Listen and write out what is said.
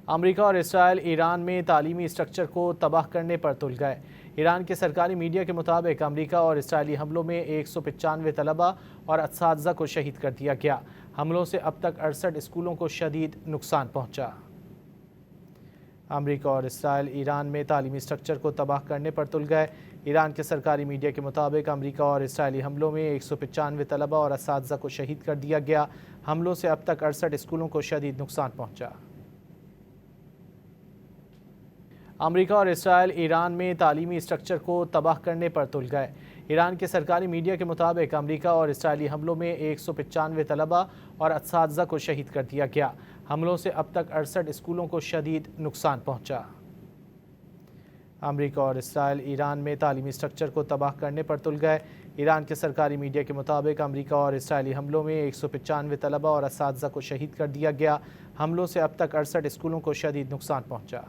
امریکہ اور اسرائیل ایران میں تعلیمی اسٹرکچر کو تباہ کرنے پر تل گئے۔ ایران کے سرکاری میڈیا کے مطابق امریکہ اور اسرائیلی حملوں میں 195 طلبہ اور اساتذہ کو شہید کر دیا گیا۔ حملوں سے اب تک 68 اسکولوں کو شدید نقصان پہنچا۔ امریکہ اور اسرائیل ایران میں تعلیمی اسٹرکچر کو تباہ کرنے پر تل گئے۔ ایران کے سرکاری میڈیا کے مطابق امریکہ اور اسرائیلی حملوں میں 195 طلبہ اور اساتذہ کو شہید کر دیا گیا۔ حملوں سے اب تک 68 اسکولوں کو شدید نقصان پہنچا۔ امریکہ اور اسرائیل ایران میں تعلیمی اسٹرکچر کو تباہ کرنے پر تل گئے۔ ایران کے سرکاری میڈیا کے مطابق امریکہ اور اسرائیلی حملوں میں 195 طلبہ اور اساتذہ کو شہید کر دیا گیا۔ حملوں سے اب تک 68 اسکولوں کو شدید نقصان پہنچا۔ امریکہ اور اسرائیل ایران میں تعلیمی اسٹرکچر کو تباہ کرنے پر تل گئے۔ ایران کے سرکاری میڈیا کے مطابق امریکہ اور اسرائیلی حملوں میں 195 طلبہ اور اساتذہ کو شہید کر دیا گیا۔ حملوں سے اب تک 68 اسکولوں کو شدید نقصان پہنچا۔